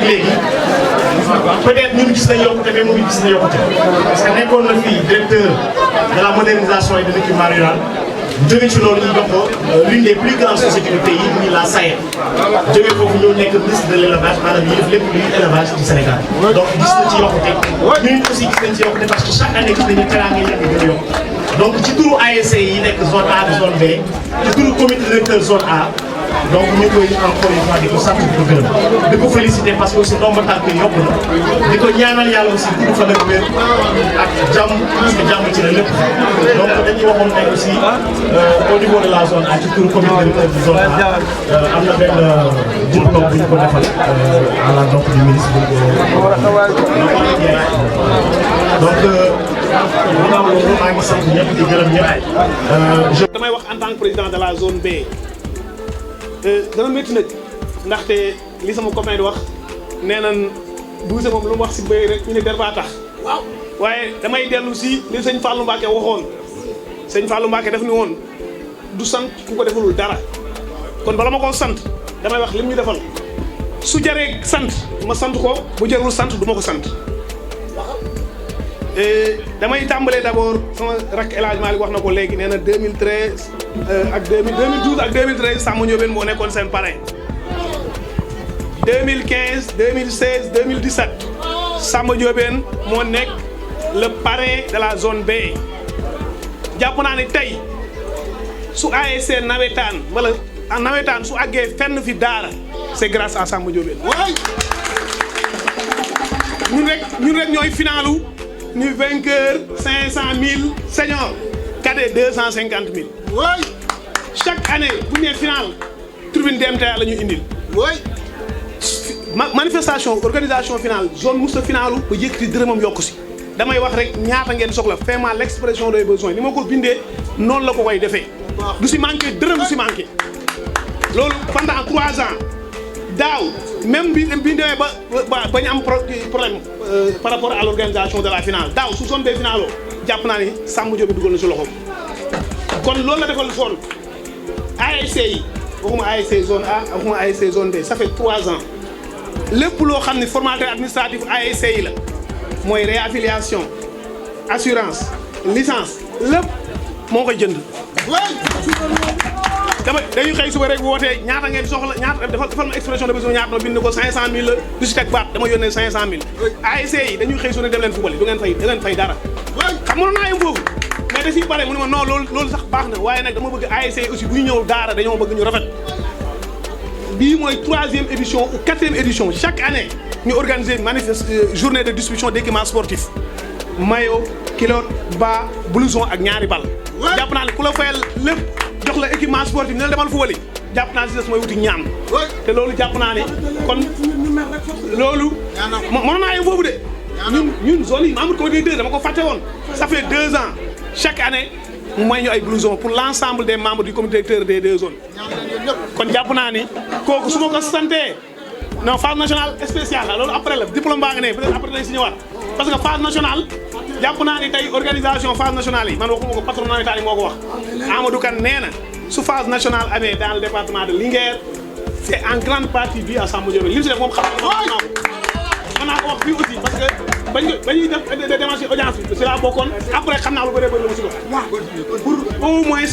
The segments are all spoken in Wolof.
léegi peut-être ñun gis nañ yokkute mais moom it gis na yokkute parce que nekkoon na fii directeur de la modernisation et de l'équipement rural jóge ci loolu ñu jox ko l'une des plus grandes sociétés du pays muy la SAED jóge foofu ñëw nekk ministre de l'élevage maanaam ñu def lépp luy élevage du Sénégal donc gis na ci yokkute ñun aussi gis nañ ci yokkute parce que chaque année gis nañu teraanga yi gën a yokk donc ci turu ASC yi nekk zone A zone B ci turu comité directeur zone A donc ñu koy encore une fois di ko sant di ko gërëm di ko féliciter parce que aussi nombre tànk yokk na di ko ñaanal yàlla aussi gudd fan ak wér ak jàmm parce que jàmm ci la lépp donc dañuy waxoon tey aussi au niveau de la zone A ci turu comité directeur de zone A am na benn diplôme bu ñu ko defal à la donc du ministre bu donc maa ngi sant ñëpp di gërëm ñëpp. damay wax en tant que président de la zone B. dana métti nag ndaxte li sama copain di wax nee nañ Boucher moom lu mu wax si béy rek ñu ne der baa tax waaw waaye damay dellu si li sëñ Fallou Mbacké waxoon sëñ Fallou Mbacké daf ni woon du sant ku ko defalul dara kon bala ma koo sant damay wax lim ñu defal su jaree sant ma sant ko bu jarul sant du ma ko sant damay tàmbalee d'abord sama rakk El Hadj Malick wax na ko léegi nee na 2013 ak 2012 ak 2013 Samba Ndiobène moo nekkoon seen parrain 2015 2016 2017 Samba Ndiobène moo nekk le parrain de la zone B jàpp naa ne tey su ASC nawetaan wala nawetaan su àggee fenn fi daara c'est grâce à Samba Ndiobène ñun rek ñooy finalu ni vainqueur 500 000 senior cadet 250 000 chaque année bu ñu nee final tribune DMTA la ñu indil manifestation organisation finale zone musta finalu ba yëkkati dërëmam yokku si damay wax rek ñaata ngeen soxla vraiment l'expression des besoins ni ma ko bindee noonu la ko koy defee du si manqué dërëm du si manqué loolu pendant 3 ans daaw même bi demee ba ñu am problème par rapport à l'organisation de la finale daaw su zone B finale jàpp naa ni Samba Ndiobène dugal na si loxoom kon loolu la defal zone ASC yi waxuma ASC zone A waxuma ASC zone B ça fait 3 ans lépp loo xam ne formalité administrative ASC yi la mooy réaffiliation assurance licence lépp moo koy jënd dañuy xëy suba rek wootee ñaata ngeen soxla ñaata defal ma expression de besoin ñaata na bind ko 500000 la du si teg baat dama yónnee 500000 ASC yi dañuy xëy su ne dem leen football du ngeen fay dara xam nga naa yem foofu mais da siy bare mu ne ma non loolu sax baax na waaye nag dama bëgg ASC yi aussi bu ñu ñëw daara dañoo bëgg ñu rafet bii mooy 3e édition ou 4e édition chaque année ñu organiser journée de distribution d'équipements sportifs maillot culotte bas blouson ak ñaari bal jàpp naa ne ku la fayal lépp jox la équipement sportif ne la demal fu wali jàpp naa si des mooy wuti ñaan te loolu jàpp naa ne kon loolu mënoon naa yem foofu de ñun zone yi membre comité 2 dama ko fàtte woon ça fait 2 ans chaque année mu may ñu ay blouson pour l'ensemble des membres du comité directeur des 2 zones kon jàpp naa ni kooku su ma ko santee non phase nationale spéciale la loolu après la diplôme baa nga ne peut-être après dañ si ñëwaat parce que phase nationale jàpp naa ni tey organisation phase nationale yi man waxuma ko patron nawetaan yi moo ko wax Amadou Kane nee na su phase nationale amee dans le département de Linguère c'est en grande partie dû à Samba Ndiobène li mu si def moom xam naa ko wax fii aussi parce que bañuy def démarche audience bi si laa bokkoon après xam naa lu bëree bëri la mu si dox pour au moins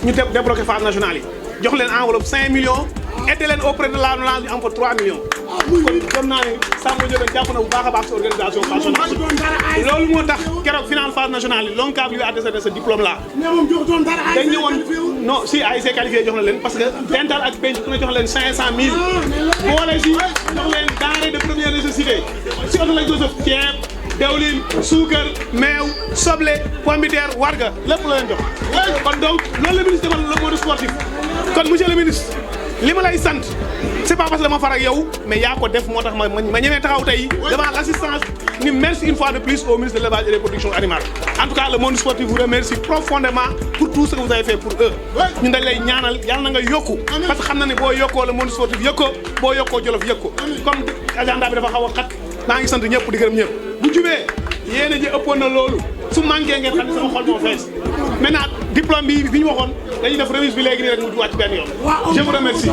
ñu débloquer phase nationale yi jox leen enveloppe 5 millions aider leen auprès de la LONASE ñu am fa 3 millions kon gëm naa ne Samba Ndiobène jàpp na bu baax a baax si organisation phase nationale loolu moo tax keroog final phase nationale yi l'ONCAV lui a décerné ce diplôme là dañ ñëwoon non si ASC qualifié jox na leen parce que dental ak bench ku ne jox leen 500000 boole si jox leen denrée de première nécessité si oto lañ ko def ceeb dewlin suukar meew soble pomme de terre warga lépp la leen jox kon donc loolu la ministre defal le monde sportif kon monsieur le ministre li ma lay sant c'est pas parce que dama far ak yow mais yaa ko def moo tax ma ñemee taxaw tey devant l'assistance ni merci une fois de plus au ministre de l'élevage et des productions animales en tout cas le monde sportif vous remercie profondément pour tout ce que vous avez fait pour eux ñun dañ lay ñaanal yàlla na nga yokku parce que xam na ne boo yokkoo le monde sportif yëg ko boo yokkoo Jolof yëg ko comme agenda bi dafa xaw a xat maa ngi sant ñëpp di gërëm ñëpp bu jubee yéen a ji ëppoon na loolu su manqué ngeen xam ne sama xol moo fees maintenant diplôme bi ñu waxoon dañuy def remise bi léegi nii rek mu wàcc benn yoon je vous remercie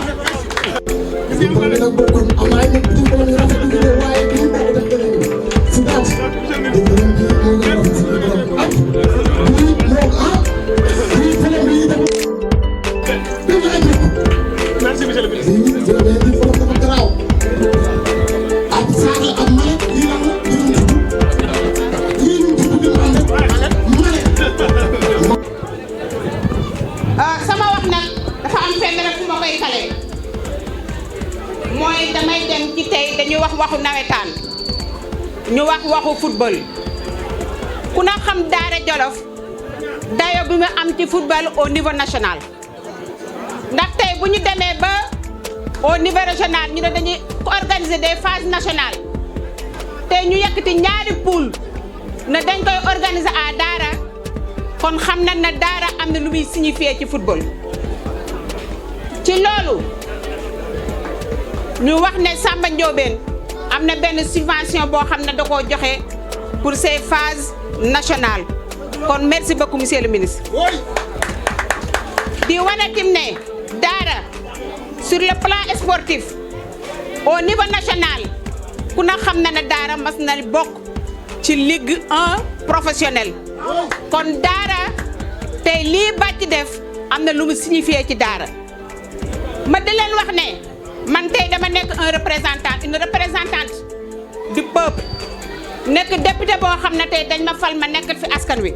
wax waxu nawetaan ñu wax waxu football ku na xam Daara Jolof dayo bi mu am ci football au niveau national ndax tey bu ñu demee ba au niveau régional ñu ne dañuy organiser des phases nationales tey ñu yëkkati ñaari poule ne dañ koy organiser à Daara kon xam nañ ne Daara am na lu muy signifier ci football ci loolu ñu wax ne Samba Ndiobène am na benn subvention boo xam ne da koo joxe pour ces phases nationales kon merci beaucoup monsieur le ministre di wane tim ne Daara sur le plan sportif au niveau national ku na xam na ne Daara mas na bokk ci Ligue 1 professionnel kon Daara tey lii bàcc def am na lu mu signifié ci Daara ma di leen wax ne man tey dama nekk une représentante du peuple nekk député boo xam ne tey dañ ma fal ma nekk fi askan wi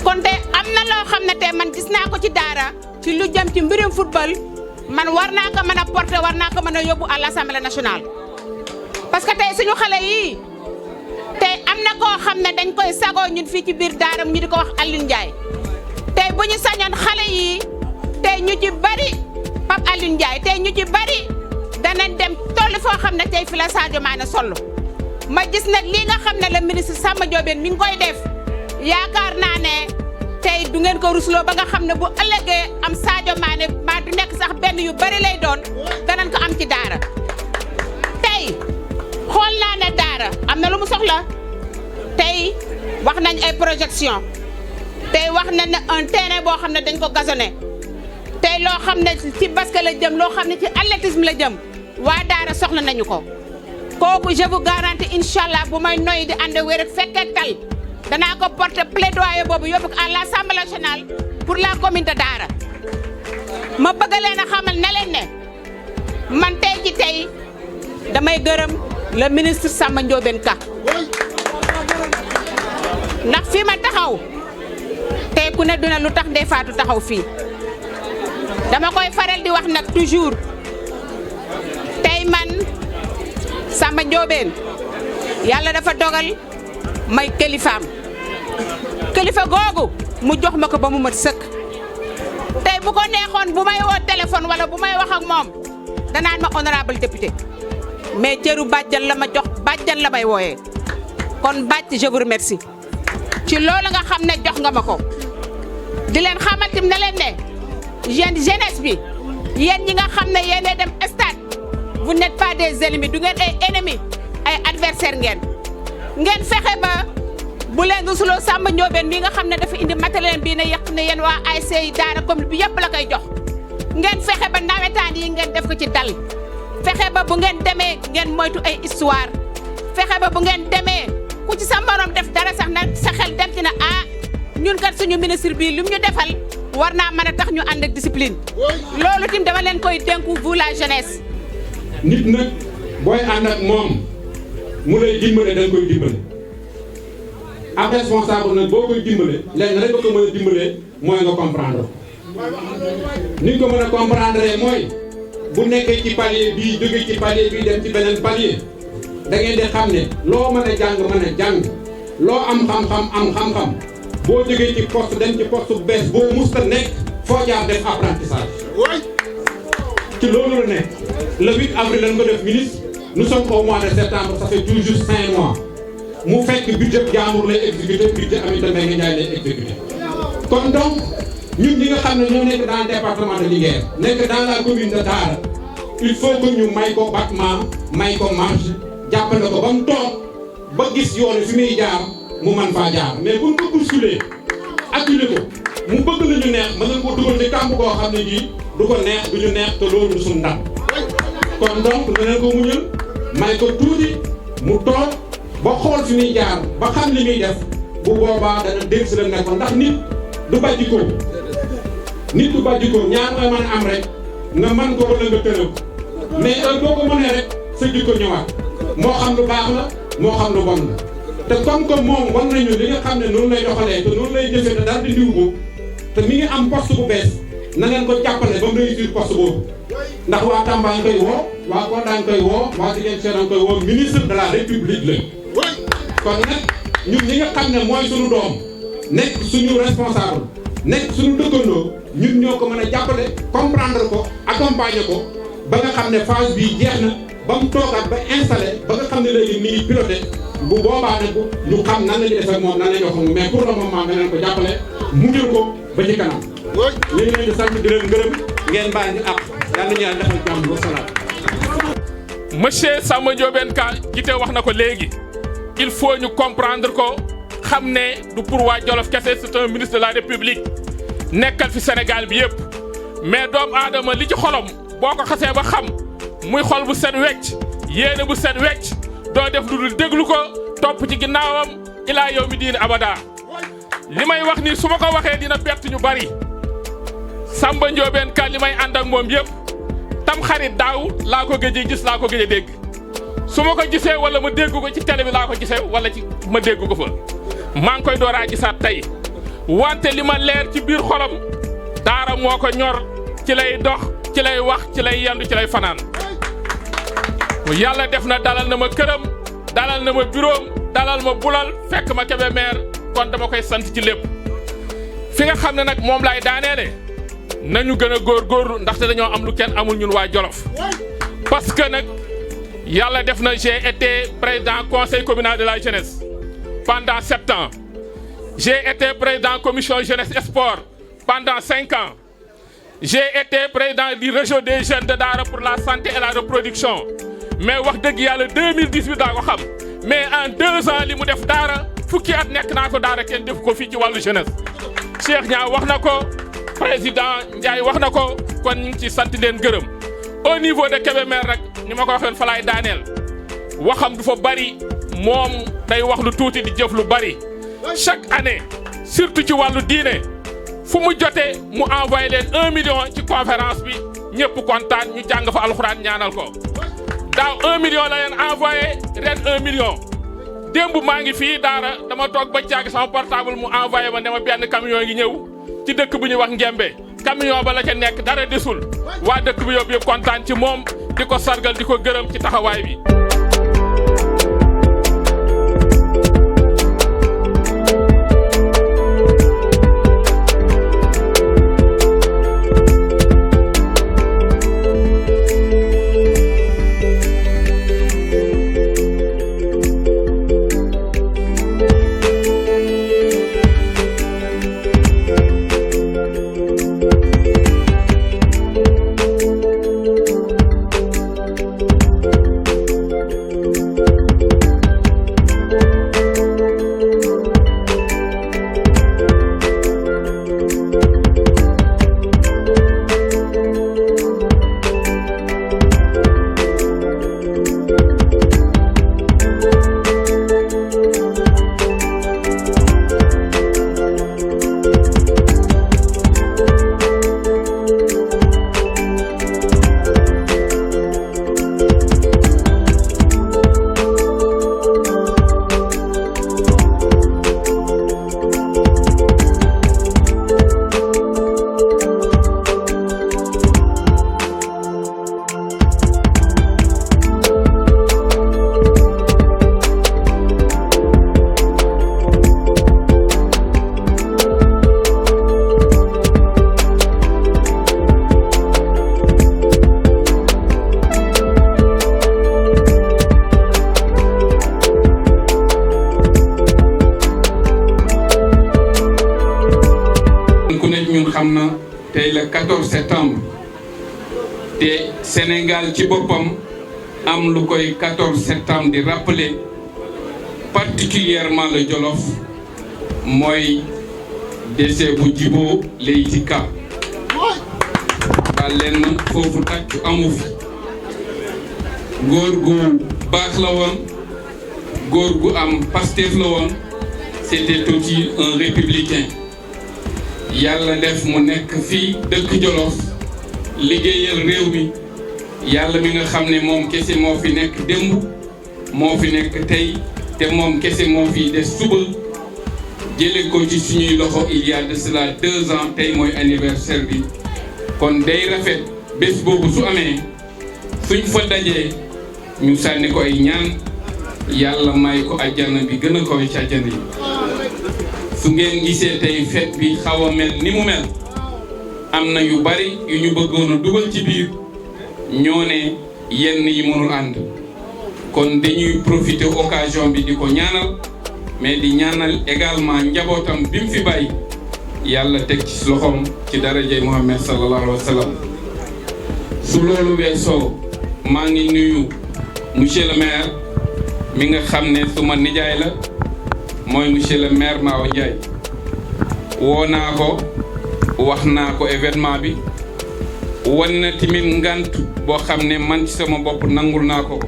kon tey am na loo xam ne tey man gis naa ko ci Daara ci lu jëm ci mbirum football man war naa ko mën a porter war naa ko mën a yóbbu à l'Assemblée nationale parce que tey suñu xale yii tey am na koo xam ne dañ koy sagoo ñun fii ci biir Daara ñu di ko wax Alioune Ndiaye tey bu ñu sañoon xale yii tey ñu ci bari Pape Alioune Ndiaye tey ñu ci bari danañ dem toll foo xam ne tey fi la Sadio Mané sollu ma gis nag lii nga xam ne le ministre Samba Ndiobène mi ngi koy def yaakaar naa ne tey du ngeen ko rusloo ba nga xam ne bu ëllëgee am Sadio Mané maa du nekk sax benn yu bari lay doon danañ ko am ci Daara tey xool naa ne Daara am na lu mu soxla tey wax nañ ay projection tey wax nañ ne un terrain boo xam ne dañ ko gazonné tey loo xam ne ci basket la jëm loo xam ne ci athlétisme la jëm waa Daara soxla nañu ko kooku je vous garantis incha allah bu may noy di ànd wér ak fekkee tal danaa ko porter plaidoyer boobu yóbbu ko à l'Assemblée nationale pour la commune de Daara ma bëgg leen a xamal ne leen ne man tey ci tey damay gërëm le ministre Samba Ndiobène Ka ndax fii ma taxaw tey ku ne duna lu tax Ndeye Fatou taxaw fii dama koy faral di wax nag toujours tey man Samba Ndiobène yàlla dafa dogal may kilifaam kilifa googu mu jox ma ko ba mu mat sëkk tey bu ko neexoon bu may woo téléphone wala bu may wax ak moom danaan ma honorable député mais cëru bàjjan la ma jox bàjjan la may wooyee kon bàcc je vous remercie ci loolu nga xam ne jox nga ma ko di leen xamatim ne leen ne jeunesse bi yéen ñi nga xam ne yéenay dem stade vous n'êtes pas des ennemis du ngeen ay ennemis ay adversaires ngeen fexe ba bu leen rusuloo Samba Ndiobène mi nga xam ne dafa indi matériel bii ne yàq ne yéen waa ASC yi Daara commune bi yëpp la koy jox ngeen fexe ba nawetaan yi ngeen def ko ci dal fexe ba bu ngeen demee ngeen moytu ay histoire fexe ba bu ngeen demee ku ci sa morom def dara sax na sa xel dem ci na ñun kat suñu ministre bii lu mu ñu defal war naa mën a tax ñu ànd ak discipline loolu tim dama leen koy dénku vous la jeunesse. nit nag booy ànd ak moom mu lay dimbale da nga koy dimbale ab responsable nag boo koy dimbale léegi rek ba ko mën a dimbalee mooy nga comprendre ni nga ko mën a comprendre mooy bu nekkee ci palier bii jóge ci palier bii dem ci beneen palier da ngeen di xam ne loo mën a jàng loo am xam-xam am xam-xam boo jógee ci poste dem ci poste bu bees boo musta nekk foo jaar def apprentissage ci loolu la nekk le 8 avril lañ ko def ministre nous sommes au mois de septembre ça fait tout juste 5 mois mu fekk budget jaamur lay exécuté budget Aminata Mbengue Ndiaye lay exécuté kon donc ñun ñi nga xam ne ñoo nekk dans le département de Linguère nekk dans la commune de Daara il faut que ñu may ko battement may ko marge jàppale ko ba mu toog ba gis yoon fi muy jaar mu man faa jaar mais bu ñu ko bousculer acculé ko mu bëgg la ñu neex mën nañ ko dugal ci kàmb koo xam ne nii du ko neex du ñu neex te loolu du suñu ndam kon donc danañ ko muñal may ko tuuti mu toog ba xool fi muy jaar ba xam li muy def bu boobaa dana dégg si la nekkoon ndax nit du bàjjikoo nit du bàjjikoo ñaar nga mën a am rek nga mën ko wala nga tëral mais heure boo ko mënee rek sa jikko ñëwaat moo xam lu baax la moo xam lu bon la te comme que moom wan nañu li nga xam ne noonu lay doxalee te noonu lay jëfee te dara di ndiw ko te mi ngi am poste bu bees na ngeen ko jàppale ba mu réussir poste boobu ndax waa Tamba nga koy woo waa Kolda nga koy woo waa Ziguinchor nga koy woo ministre de la république la kon nag ñun ñi nga xam ne mooy suñu doom nekk suñu responsable nekk suñu dëkkandoo ñun ñoo ko mën a jàppale comprendre ko accompagner ko ba nga xam ne phase bii jeex na ba mu toogaat ba installé ba nga xam ne léegi mi ngi piloté bu boobaa nag ñu xam nan la ñuy def ak moom nan la ñuy wax moom mais pour le moment nga leen ko jàppale mu jël ko ba ci kanam. ñu ngi leen di sant di leen gërëm ngeen baal ñu àq yàlla ñu yàlla defal jàmm wa salaam. Monsieur Samba Ndiobène Ka jite wax na ko léegi il faut ñu comprendre ko xam ne du pour waa Jolof kese c'est un ministre de la République nekkal fi Sénégal bi yëpp mais doomu aadama li ci xolom boo ko xasee ba xam muy xol bu set wecc yéene bu set wecc doo def lu dul déglu ko topp ci ginnaawam ilaa yow mi diine abada li may wax ni su ma ko waxee dina bett ñu bari Samba Ndiobène Ka li may ànd ak moom yëpp tam xarit daaw laa ko gëj a gis laa ko gëj a dégg su ma ko gisee wala ma dégg ko ci télé bi laa ko gisee wala ci ma dégg ko fa maa ngi koy dooraa gisaat tey wante li ma leer ci biir xolam daara moo ko ñor ci lay dox ci lay wax ci lay yendu ci lay fanaan yàlla def na dalal na ma këram dalal na ma bureau dalal ma bulal fekk ma Kébémer kon dama koy sant ci lépp fi nga xam ne nag moom laay daaneele nañu gën a góorgóorlu ndaxte dañoo am lu kenn amul ñun waa Jolof parce que nag yàlla def na j'ai été président conseil communal de la jeunesse pendant 7 ans j'ai été président commission jeunesse et sport pendant 5 ans j'ai été président du réseau des jeunes de Daara pour la santé et la reproduction mais wax dëgg yàlla 2018 daa ko xam mais en 2 ans li mu def Daara fukki at nekk naa ko Daara kenn def ko fii ci wàllu jeunesse Cheikh Niang wax na ko président Ndiaye wax na ko kon ñu ngi ci sant leen gërëm au niveau de Kébémer rek ni ma ko waxee fa laay daaneel waxam du fa bari moom day wax lu tuuti di jëf lu bari chaque année surtout ci wàllu diine fu mu jotee mu envoyé leen 1 million ci conférence bi ñëpp kontaan ñu jàng fa alxuraan ñaanal ko daaw 1 million la leen envoyé ren 1 million démb maa ngi fii Daara dama toog ba caag sama portable mu envoyé ma ne ma benn camion ngi ñëw ci dëkk bu ñuy wax Ngembe camion ba la ca nekk dara desul waa dëkk bi yóbbu yëpp kontaan ci moom di ko sargal di ko gërëm ci taxawaay bi. xam na tey le 14 septembre te Sénégal ci boppam am lu koy 14 septembre di rappeler particulièrement le Jolof mooy décès bu Djibo Leyti Ka ba leen foofu tàccu amu fi góor gu baax la woon góor gu am Pastef la woon c'était aussi un républicain yàlla def mu nekk fii dëkk Jolof liggéeyal réew mi yàlla mi nga xam ne moom kese moo fi nekk démb moo fi nekk tey te moom kese moo fi des suba jële ko ci suñuy loxo il y a de cela 2 ans tey mooy anniversaire bi kon day rafet bés boobu su amee suñ fa dajee ñu sànni ko ay ñaan yàlla may ko àjjana bi gën a kawe ci àjjana yi su ngeen gisee tey fête bi xaw a mel ni mu mel am na yu bari yu ñu bëggoon a dugal ci biir ñoo ne yenn yi mënul ànd kon dañuy profiter occasion bi di ko ñaanal mais di ñaanal également njabootam bi mu fi bàyyi yàlla teg ci loxoom ci darajay Muhammad sallallahu alayhi wa sallam su loolu weesoo maa ngi nuyu monsieur le maire mi nga xam ne suma nijaay la mooy monsieur le maire Mawa Ndiaye woo naa ko wax naa ko événement bi wan na tamit ngant boo xam ne man ci sama bopp nangul naa ko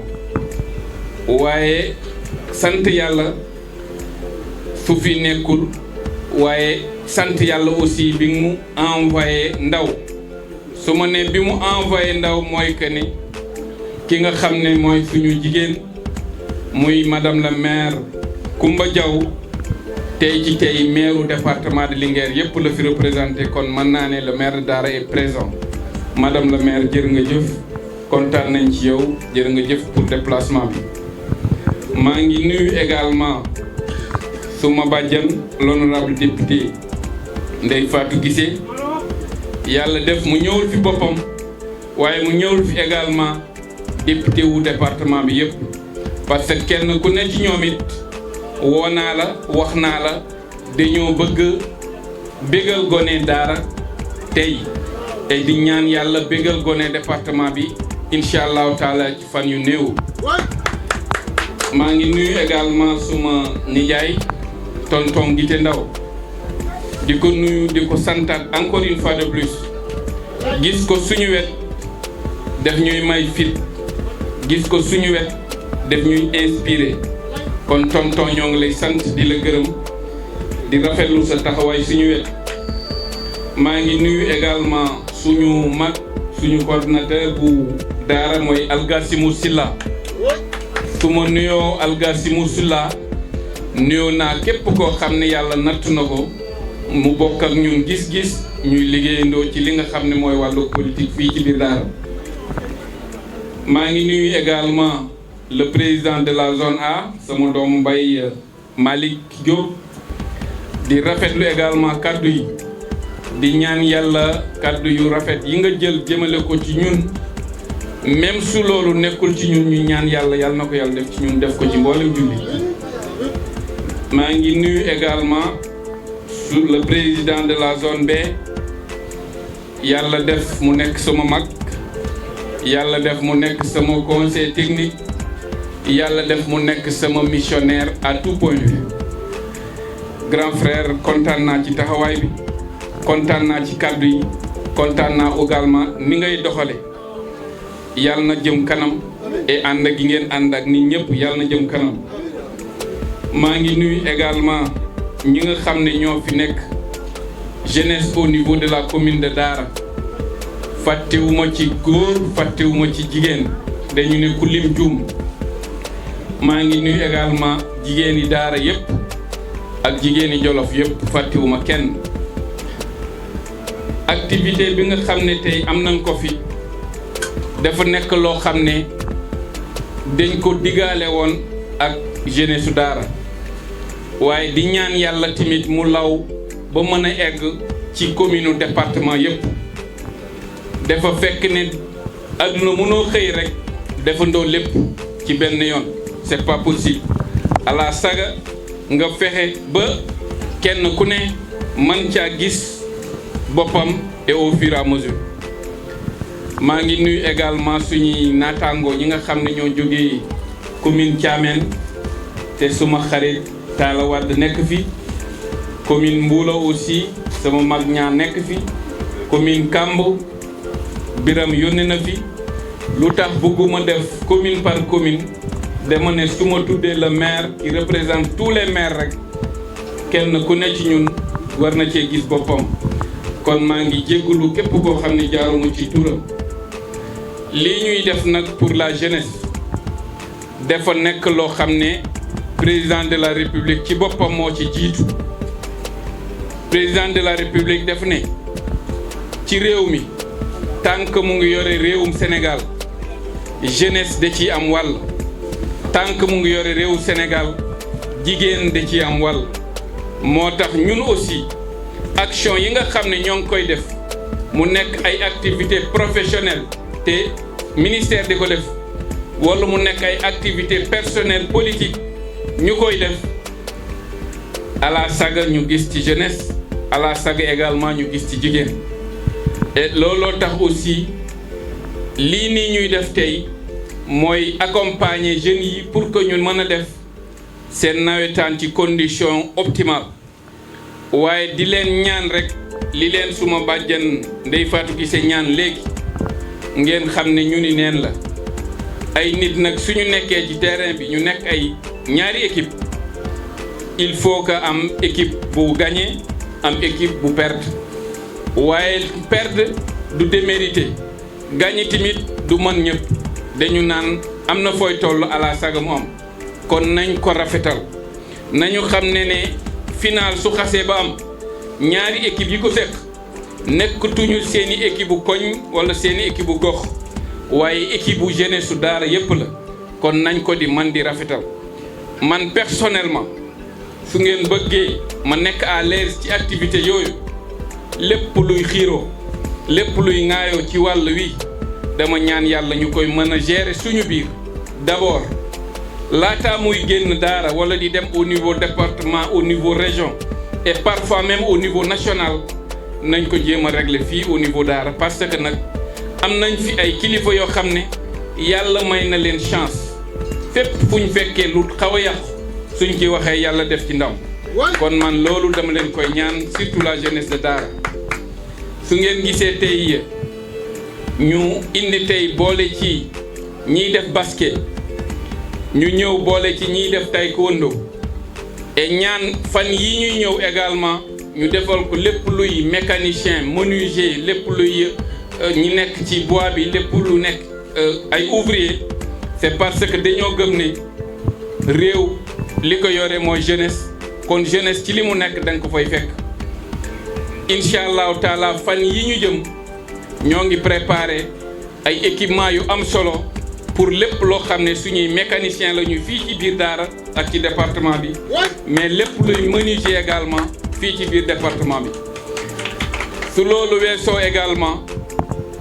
waaye sant yàlla su fi nekkul waaye sant yàlla aussi bi mu envoyé ndaw su ma ne bi mu envoyé ndaw mooy que ne ki nga xam ne mooy suñu jigéen muy madame la maire Koumba Diaw tey ci tey maire département de Linguère yépp la fi représenté kon mën naa ne le maire de Dara est présent madame la maire jërë nga jëf kontaan nañ ci yow jërë nga jëf pour déplacement bi maa ngi nuyu également suma bàjjan l'honorable député Ndeye Fatou Guissé yàlla def mu ñëwul fi boppam waaye mu ñëwul fi également député wu département bi yépp parce que kenn ku ne ci ñoom it woo naa la wax naa la dañoo bëgg bégal gone Daara tey tey di ñaan yàlla bégal gone département bi incha allahu taala ci fan yu néew. maa ngi nuyu également suma nijaay tonton Gité Ndaw di ko nuyu di ko santaat encore une fois de plus gis ko suñu wet def ñuy may fit gis ko suñu wet def ñuy inspiré kon tonton ñoo ngi lay sant di la gërëm di rafetlu sa taxawaay suñu wet maa ngi nuyu également suñu mag suñu coordinateur bu Daara mooy Algassimou Silla su ma nuyoo Algassimou Silla nuyoo naa képp koo xam ne yàlla nattu na ko mu bokk ak ñun gis-gis ñuy liggéeyandoo ci li nga xam ne mooy wàllu politique fii ci biir Daara maa ngi nuyu également le président de la zone A sama doomu mbay Malick Diop di rafetlu également kaddu yi di ñaan yàlla kaddu yu rafet yi nga jël jëmale ko ci ñun même su loolu nekkul ci ñun ñu ñaan yàlla yàlla na ko yàlla def ci ñun def ko ci mboolem julli maa ngi nuyu également sur le président de la zone B yàlla def mu nekk sama mag yàlla def mu nekk sama conseil technique yàlla def mu nekk sama missionnaire à tout point de vue grand frère kontaan naa ci taxawaay bi kontaan naa ci kàddu yi kontaan naa également ni ngay doxale yàlla na jëm kanam et ànd ak gi ngeen ànd ak nit ñëpp yàlla na jëm kanam maa ngi nuyu également ñi nga xam ne ñoo fi nekk jeunesse au niveau de la commune de Daara fàttewuma ci góor fàttewuma ci jigéen dañu ne ku lim juum maa ngi nuyu également jigéeni Daara yépp ak jigéeni Jolof yépp fàttewuma kenn activité bi nga xam ne tey am nañ ko fi dafa nekk loo xam ne dañ ko digaale woon ak jeunesse su Daara waaye di ñaan yàlla tamit mu law ba mën a egg ci commune département yépp dafa fekk ne adduna mënoo xëy rek defandoo lépp ci benn yoon c'est pas possible ala saga nga fexe ba kenn ku ne man caa gis boppam et au fur et à mesure maa ngi nuyu également suñuy naataango ñi nga xam ne ñoo jógee commune Thiamène te suma xarit Talla Wade nekk fi commune Mbuula aussi sama mag ñaa nekk fi commune Kamb Biram yónnee na fi lu tax bëgguma def commune par commune dama ne su ma tuddee le maire qui représente tous les maires rek kenn ku ne ci ñun war na cee gis boppam kon maa ngi jégalu képp koo xam ne jaaruma ci turam lii ñuy def nag pour la jeunesse dafa nekk loo xam ne président de la république ci boppam moo ci jiitu président de la république def ne ci réew mi tant que mu ngi yore réewum Sénégal jeunesse da ciy am wàll tant que mu ngi yore réewu Sénégal jigéen da ciy am wàll moo tax ñun aussi action yi nga xam ne ñoo ngi koy def mu nekk ay activités professionnelles te ministère di ko def wala mu nekk ay activités personnelles politiques ñu koy def à la saga ñu gis ci jeunesse à la saga également ñu gis ci jigéen et looloo tax aussi lii nii ñuy def tey mooy accompagner jeunes yi pour que ñu mën a def seen nawetaan ci condition optimale waaye di leen ñaan rek li leen suma bàjjan Ndeye Fatou Guissé ñaan léegi ngeen xam ne ñu ni neen la ay nit nag suñu nekkee ci terrain bi ñu nekk ay ñaari équipe il faut que am équipe bu gagné am équipe bu perdre waaye perdre du démérité gagné tamit du mën ñëpp dañu naan am na fooy toll à la saga mu am kon nañ ko rafetal nañu xam ne final su xasee ba am ñaari équipe yi ko fekk nekkatuñu seeni équipe bu koñ wala seeni équipe bu gox waaye équipe bu jeunesse su daara yépp la kon nañ ko di man di rafetal man personnellement su ngeen bëggee ma nekk à l'aise ci activité yooyu lépp luy xiiroo lépp luy ŋaayoo ci wàll wi dama ñaan yàlla ñu koy mën a gérer suñu biir d'abord laata muy génn daara wala di dem au niveau département au niveau région et parfois même au niveau national nañ ko jéem a régler fii au niveau daara parce que nag am nañ fi ay kilifa yoo xam ne yàlla may na leen chance fépp fu ñu fekkee lu xaw a yàqu suñ ci waxee yàlla def ci ndam kon man loolu dama leen koy ñaan surtout la jeunesse de daara su ngeen gisee tey ñu indi tey boole ci ñiy def basket ñu ñëw boole ci ñiy def taekwondo et ñaan fan yi ñuy ñëw également ñu defal ko lépp luy mécanicien menuisier lépp luy ñi nekk ci bois bi lépp lu nekk ay ouvrier c'est parce que dañoo gëm ne réew li ko yore mooy jeunesse kon jeunesse ci li mu nekk da nga ko fay fekk incha allahu taala fan yi ñu jëm ñoo ngi préparé ay équipement yu am solo pour lépp loo xam ne suñuy mécanicien la ñu fii ci biir daara ak ci département bi mais lépp luy menuisier également fii ci biir département bi su loolu weesoo également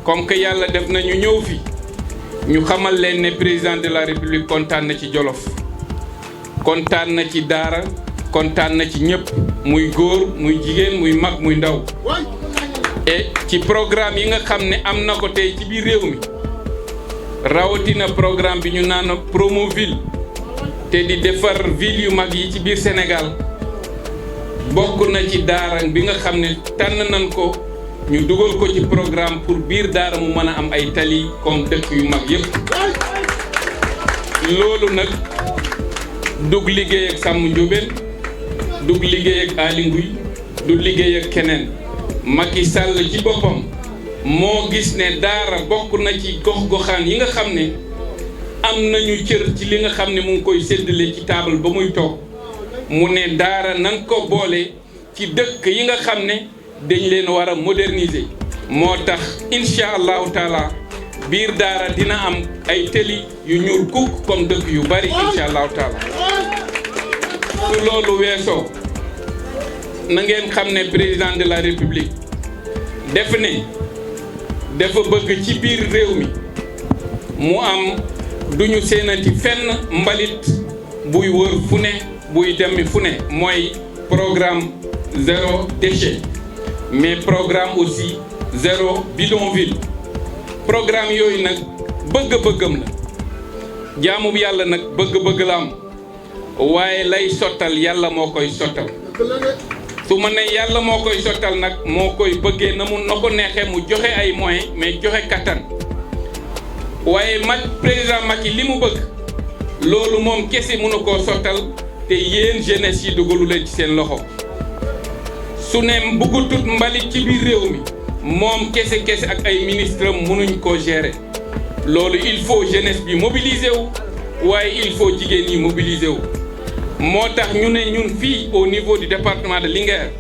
comme que yàlla def na ñu ñëw fi ñu xamal leen ne président de la république kontaan na ci Jolof kontaan na ci daara kontaan na ci ñëpp muy góor muy jigéen muy mag muy ndaw et ci programme yi nga xam ne am na ko tey ci biir réew mi rawatina programme bi ñu naan Promoville te di defar ville yu mag yi ci biir Sénégal bokk na ci daara bi nga xam ne tànn nañ ko ñu dugal ko ci programme pour biir daara mu mën a am ay tali comme dëkk yu mag yépp loolu nag dug liggéey ak Sàmm Ndiobène dug liggéey ak Aly Ngouille du liggéey ak keneen Macky Sall ci boppam moo gis ne daara bokk na ci gox-goxaan yi nga xam ne am nañu cër ci li nga xam ne mu ngi koy séddale ci table ba muy toog mu ne daara nan ko boole ci dëkk yi nga xam ne dañ leen war a moderniser moo tax incha allahu taala biir daara dina am ay tëli yu ñuul kukk comme dëkk yu bari incha allahu taala su loolu weesoo na ngeen xam ne président de la république def ne dafa bëgg ci biir réew mi mu am duñu seenati fenn mbalit buy wër fu ne buy dem fu ne mooy programme zéro déchet mais programme aussi zéro bidonville programme yooyu nag bëgg-bëggam la jaamu yàlla nag bëgg-bëgg la am waaye lay sottal yàlla moo koy sottal su ma ne yàlla moo koy sottal nag moo koy bëggee na ko neexee mu joxe ay moyens mais joxe kattan waaye président Macky li mu bëgg loolu moom kese mënu koo sottal te yéen jeunesse yi dugalu leen ci seen loxo su ne bëggatut mbalit ci biir réew mi moom kese ak ay ministre am mënuñ koo gérer loolu il faut jeunesse bi mobiliser wu waaye il faut jigéen yi mobiliser wu moo tax ñu ne ñun fii au niveau du département de Linguère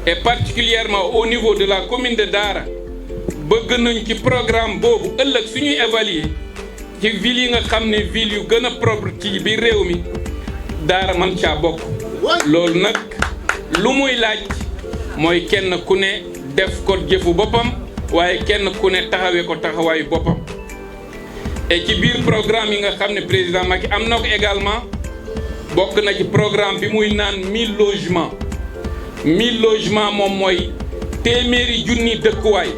et particulièrement au niveau de la commune de Dara bëgg nañ ci programme boobu ëllëg suñuy évaluer ci ville yi nga xam ne ville yu gën a propre ci biir réew mi daara man caa bokk. loolu nag lu muy laaj mooy kenn ku ne def ko jëfu boppam waaye kenn ku ne taxawee ko taxawaayu boppam. et ci biir programme yi nga xam ne président Macky am na ko également bokk na ci programme bi muy naan 1000 logements 1000 logements moom mooy téeméeri junni dëkkuwaay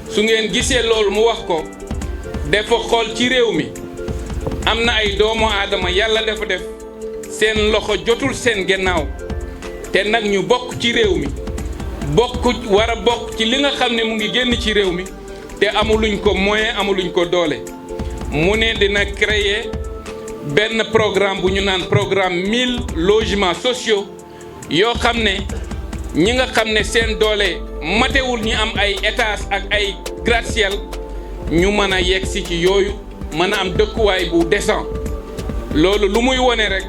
su ngeen gisee loolu mu wax ko dafa xool ci réew mi am na ay doomu aadama yàlla dafa def seen loxo jotul seen gannaaw te nag ñu bokk ci réew mi war a bokk ci li nga xam ne mu ngi génn ci réew mi te amuluñ ko moyen amuluñ ko doole mu ne dina créer benn programme bu ñu naan programme 1000 logements sociaux yoo xam ne ñi nga xam ne seen doole matewul ñi am ay étages ak ay gratte-ciel ñu mën a yegg si ci yooyu mën a am dëkkuwaay bu décent loolu lu muy wone rek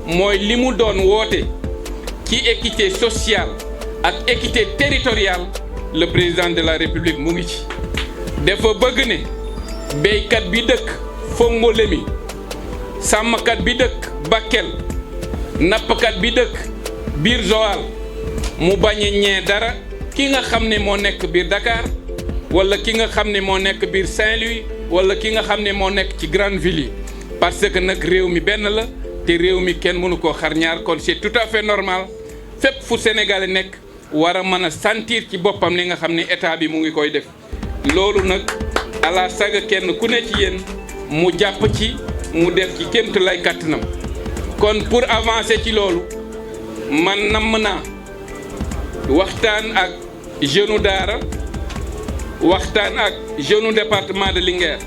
mooy li mu doon woote ci équité sociale ak équité territoriale le président de la république mu ngi ci dafa bëgg ne béykat bi dëkk Fongolemi sàmmkat bi dëkk Bakel nappkat bi dëkk biir Joal mu bañ a ñee dara ki nga xam ne moo nekk biir Dakar wala ki nga xam ne moo nekk biir Saint-Louis wala ki nga xam ne moo nekk ci grande ville yi parce que nag réew mi benn la te réew mi kenn mënu koo xar ñaar kon c'est tout à fait normal fépp fu Sénégalais nekk war a mën a sentir ci boppam li nga xam ne état bi mu ngi koy def loolu nag ala saga kenn ku ne ci yéen mu jàpp ci mu def ci kémt lay kàttanam kon pour avancer ci loolu man namm naa waxtaan ak jeune daara waxtaan ak jeune département de Linguère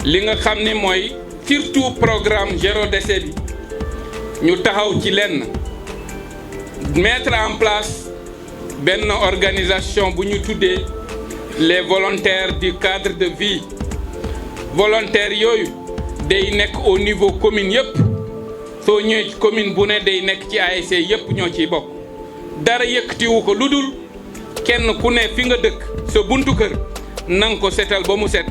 li nga xam ne mooy surtout programme zéro déchet bi ñu taxaw ci lenn mettre en place benn organisation bu ñu tuddee les volontaires du cadre de vie volontaires yooyu day nekk au niveau commune yëpp soo ñëwee ci commune bu ne day nekk ci ASC yëpp ñoo ciy bokk dara yëkkatiwu ko lu dul kenn ku ne fi nga dëkk sa buntu kër nang ko setal ba mu set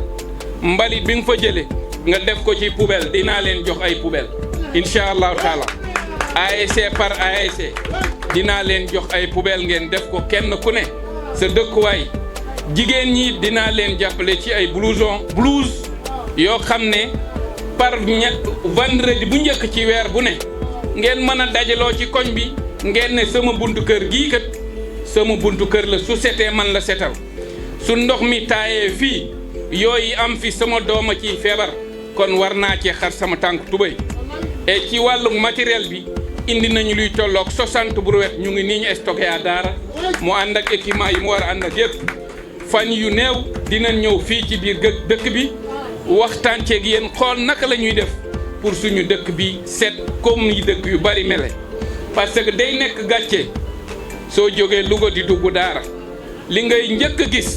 mbalit bi nga fa jële nga def ko ci poubelle dinaa leen jox ay poubelle incha allahu taala ASC par ASC dinaa leen jox ay poubelle ngeen def ko kenn ku ne sa dëkkuwaay jigéen ñi dinaa leen jàppale ci ay blouse yoo xam ne par vendredi bu njëkk ci weer bu ne ngeen mën a dajaloo ci koñ bi ngeen ne sama buntu kër gii kat sama buntu kër la su setee man la setal su ndox mi taayee fii yooyu am fi sama dooma ciy feebar kon war naa cee xar sama tànk tubéy et ci wàllu matériel bi indi nañu luy tolloog 60 brouettes ñu ngi nii ñu stocké à Daara mu ànd ak équipement yi mu war a ànd ak yëpp fan yu néew dinañ ñëw fii ci biir dëkk bi waxtaan ceeg yéen xool naka la ñuy def pour suñu dëkk bi set comme yi dëkk yu bari mele parce que day nekk gàcce soo jógee Louga di dugg Daara li ngay njëkk a gis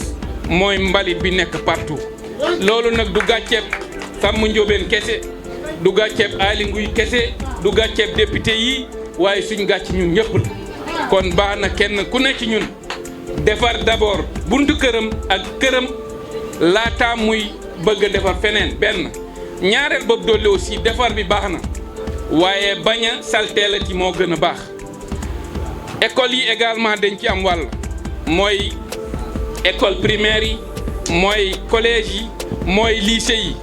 mooy mbalit bi nekk partout loolu nag du gàcceeb Samba Ndiobène kese du gàcceeb Aly Ngouille kese du gàcceeb député yi waaye suñ gàcc ñun ñëpp la kon baax na kenn ku ne ci ñun defar d'abord buntu këram ak këram laataa muy bëgg a defar feneen benn ñaareel boobu dolli aussi defar bi baax na waaye bañ a salteelati moo gën a baax école yi également dañ ci am wàll mooy école primaire yi mooy collège yi mooy lycée yi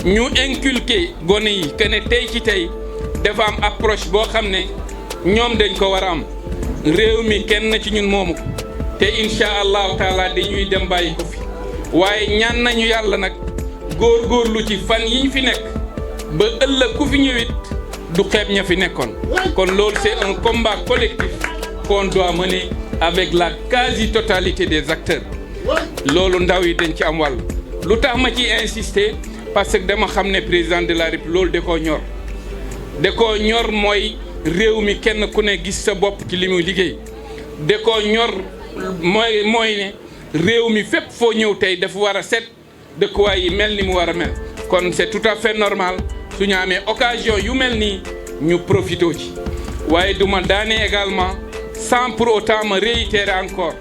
ñu inculquer gone yi que ne tey ci tey dafa am approche boo xam ne ñoom dañ ko war a am réew mi kenn ci ñun moomu ko te incha allahu taala dañuy dem bàyyi ko fi waaye ñaan nañu yàlla nag góorgóorlu ci fan yi ñu fi nekk ba ëllëg ku fi ñëwit du xeeb ña fi nekkoon kon loolu c'est un combat collectif qu'on doit mener avec la quasi-totalité des acteurs loolu ndaw yi dañ ci am wàll lu tax ma ci insister parce que dama xam ne président de la République loolu da koo ñor mooy réew mi kenn ku ne gis sa bopp ci li muy liggéey da koo ñor mooy ne réew mi fépp foo ñëw tey dafa war a set dëkkuwaay yi mel ni mu war a mel kon c'est tout à fait normal su ñu amee occasion yu mel nii ñu profité ci waaye duma daane également sans pour autant me réitérer encore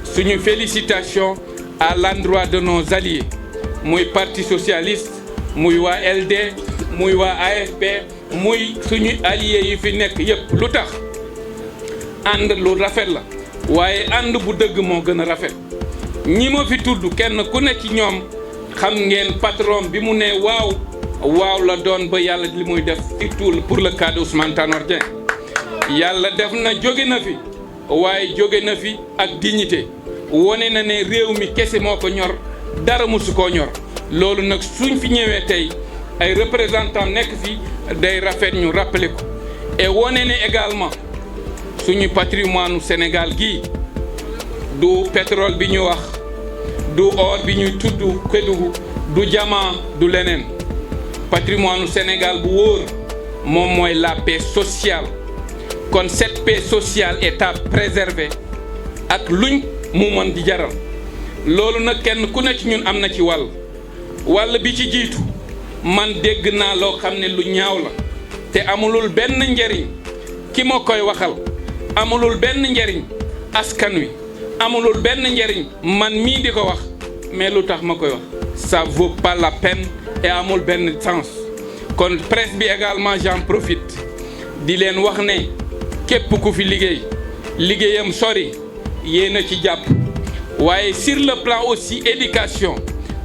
suñu félicitation à l'endroit de nos alliés muy parti socialiste muy waa LD muy waa AFP muy suñu alliés yi fi nekk yépp lu tax ànd lu rafet la waaye ànd bu dëgg moo gën a rafet ñi ma fi tudd kenn ku ne ci ñoom xam ngeen patron bi mu ne waaw la doon ba yàlla li muy def surtout pour le cas de Ousmane Tanor Dieng yàlla def na jóge na fi waaye jóge na fi ak dignité wone na ne réew mi kese moo ko ñor dara musu koo ñor loolu nag suñ fi ñëwee tey ay représentants nekk fi day rafet ñu rappeler ko et wone ne également suñu patrimoine Sénégal gii du pétrole bi ñu wax du or bi ñuy tudd Kédougou du diamant du leneen patrimoine Sénégal bu wóor moom mooy la paix sociale kon cette paix sociale est à préserver ak luñ mu mën di jaral loolu nag kenn ku ne ci ñun am na ci wàll bi ci jiitu man dégg naa loo xam ne lu ñaaw la te amulul benn njariñ ki ma koy waxal amulul benn njariñ askan wi amulul benn njariñ man mii di ko wax mais lu tax ma koy wax ça vaut pas la peine et amul benn sens kon presse bi également j'en profite di leen wax ne képp ku fi liggéeyam sori yéen a ci jàpp waaye sur le plan aussi éducation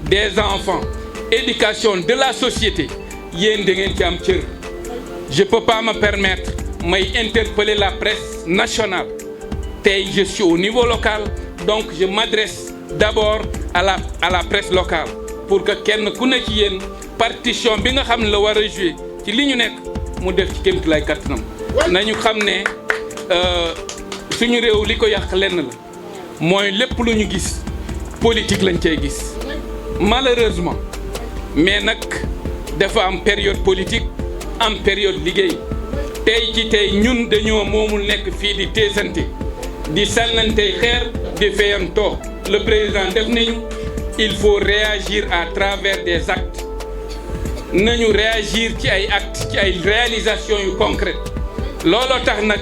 des enfants éducation de la société yéen da ngeen ci am cër je peux pas me permettre may interpeller la presse nationale tey je suis au niveau local donc je m'adresse d'abord à la presse locale pour que kenn ku ne ci yéen partition bi nga xam ne la war a jouer ci li ñu nekk mu def ci kéemtulaay kattanam nañu xam ne suñu réew li ko yàq lenn la mooy lépp lu ñu gis politique lañ cay gis malheureusement mais nag dafa am période politique am période liggéey tey ñun dañoo moomul nekk fii di teesante di sànnante xeer di feyantoo le président def nañu il faut réagir à travers des actes nañu réagir ci ay actes ci ay réalisations yu concrètes looloo tax nag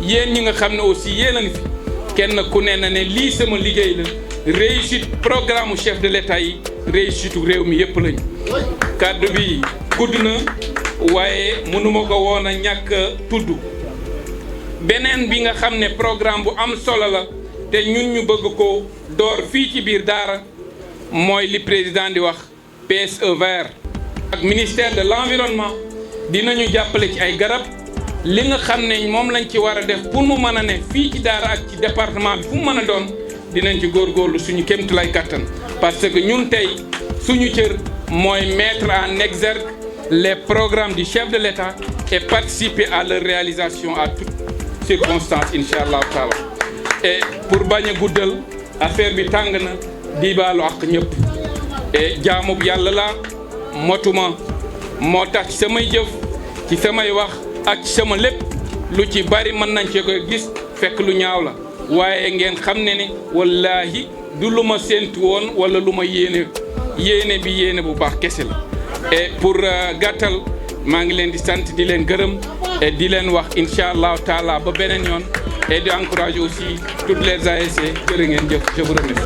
yéen ñi nga xam ne aussi yéen a ngi fi kenn ku ne na ne lii sama liggéey la réussite programme chef de l'État yi réussite réew mi yëpp lañu kàddu bi gudd na waaye mënuma ko woon a ñàkk tudd beneen bi nga xam ne programme bu am solo la te ñun ñu bëgg ko door fii ci biir daara mooy li président di wax PSE vert ak ministère de l'environnement dinañu jàppale ci ay garab li nga xam ne moom lañ ci war a def pour mu mën a ne fii ci daara ak ci département bi fu mu mën a doon dinañ ci góorgóorlu suñu kéemtulaay kattan parce que ñun tey suñu cër mooy mettre en exergue les programmes du chef de l'État et participer à leur réalisation à toutes circonstances incha allahu taala et pour bañ a guddal affaire bi tàng na di baalu ak ñëpp et jaamub yàlla la motuma moo tax ci samay jëf ci samay wax ak ci sama lépp lu ci bari mën nañ cee koy gis fekk lu ñaaw la waaye ngeen xam ne ne wallaahi du lu ma séentu woon wala lu ma yéene bi yéene bu baax kese la et pour gàttal maa ngi leen di sant di leen gërëm et di leen wax incha allahu taala ba beneen yoon et di encourager aussi toutes les ASC jërë ngeen jëf je vous remercie